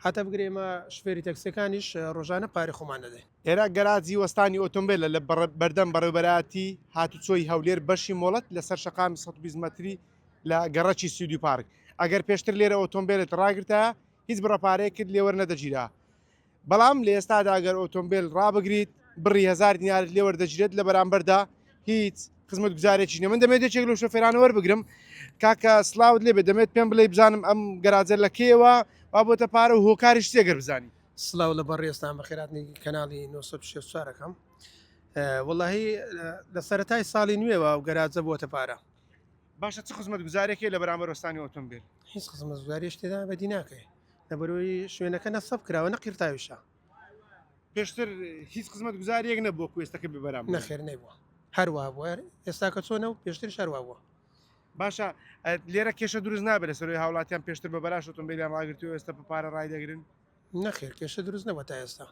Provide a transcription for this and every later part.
هاتە بگرێ ئێمە شفێری تەکسیەکانیش ڕۆژانە پارێ خۆمان دەدەین. ئێرە گەراجی وەستانی ئۆتۆمبیلە لە بەردەم بەڕێوەبەراتی هاتوچۆی هەولێر بەشی مۆڵەت لەسەر شەقامی 120 مەتری لە گەڕەکی سیودی پارک. ئەگەر پێشتر لێرە ئۆتۆمبیلت ڕاگرتە هیچ بڕەپارەیە کرد لێوەەر نەدەگیرا. بەڵام لە ئێستادا ئەگەر ئۆتۆمبیل ڕابگریت بڕی 1000 دینارت لێوەردەگیرێت لە بەرامبەردا هیچ خزمەت گوزارێکی نیە. من دەمێت یەکێک لەو شۆفێرانە وەربگرم کاکە سلااوت لێ بێت دەمێت پێم بڵێ بزانم ئەم گەراجە لە کێوە وا بۆتە پارە و هۆکاریش تێگەر بزانی. سلااو لە بەڕێستان بە خێراتنی کەناڵی 964ەکەم. وەڵاهی لە سەرەتای ساڵی نوێەوە و گەراجە بۆتە پارە. باشە چ خزمەت گوزارێکی لە بەرامبەر وەستانی ئۆتۆمبیل؟ هیچ خزمەت گوزاریش تێدا بەدی ناکەی لەبەرەوەی شوێنەکە نەسەب کراوە نەقیرتاویشە. پێشتر هیچ خزمەت گوزاریەک نەبووە کوێستەکە ببەرام نەخێر نەیبووە هەروە بووە ئێستا کە چۆنە و پێشتر شەروا بووە. باشە لێرە کێشە دروست نابێت لە سەرۆی هاوڵاتیان پێشتر بە بەراش ئۆتۆمبیلیان ڕاگرتووە ئێستا بە پارە ڕای دەگرن. نەخێر کێشە دروست نەبووە تا ئێستا.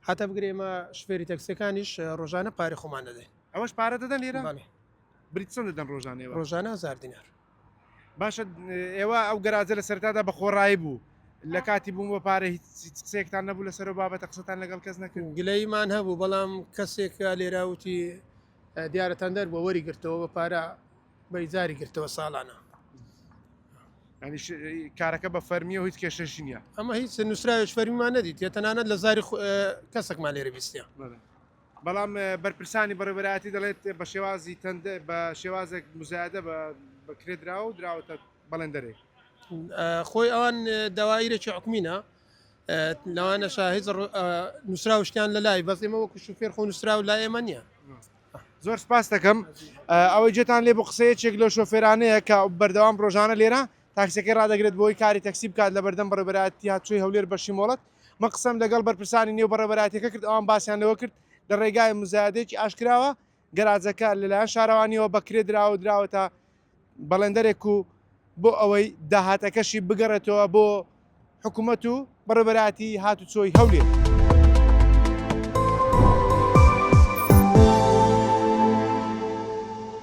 هاتە بگرێ ئێمە شفێری تەکسیەکانیش ڕۆژانە پارێ خۆمان دەدەین. ئەوەش پارە دەدەن لێرە؟ باڵێ بریت چەند دەدەن ڕۆژانەوە؟ ڕۆژانە 1000 دینار. باشە ئێوە ئەو گەراجە لە سەرتادا بە خۆڕایی بوو لە کاتی بووم بە پارە هیچ قسەیەکتان نەبوو لەسەر بابەتە قسەتان لەگەڵ کەس نەکرد؟ گلەیمان هەبوو بەڵام کەسێکە لێراوتی دیارەتان دەر بۆ وەری گرتەوە بە پارە بەیزاری گرتەوە ساڵانە. ینی کارەکە بە فەرمیە و هیچ کێشەشی نییە. ئەمە هیچ نووسراوێش فەرمیمان نەدیت تەنانەت لە زاری کەسێکمان لێرە بیستە. بەڵام بەرپرسانی بەڕێوەبەراتی دەڵێت بە شێوازی تەندە بە شێوازێک مزایدە بەکرێدراوە و دراوەتە بەڵندەرێک. خۆی ئەوان داوایرێکی حکومینە لەوانە شاهێز نووسراوشتیان لە لای بەس ئێمە وەکو شوفێر خۆ نووسرا و لای ئێمە نییە. زۆر سپاس دەکەم ئەوەی جێتان لێ بۆ قسەیەکێک لە شۆفێرانەیە کە بەردەوام ڕۆژانە لێرە تاکسەکەی ڕدەگرێت بۆی کاری تەکسی بکات لە بەردەم بەڕێوەبەراتی هاتوچۆی هەولێر بەشی مۆڵەت. مە قسەم لەگەڵ بەرپرسانی نێو بەڕێوەبەراتیەکە کرد ئەوان باسییان لەوە کرد لە ڕێگای مزایدێکی ئاشکراوە گەراجەکە لەلایەن شارەوانیەوە بەکرێ دراوە دراوەتە بەڵندەرێک و بۆ ئەوەی داهاتەکەشی بگەڕێتەوە بۆ حکوومەت و بەڕێوەبەراتی هاتوچۆی هەولێر.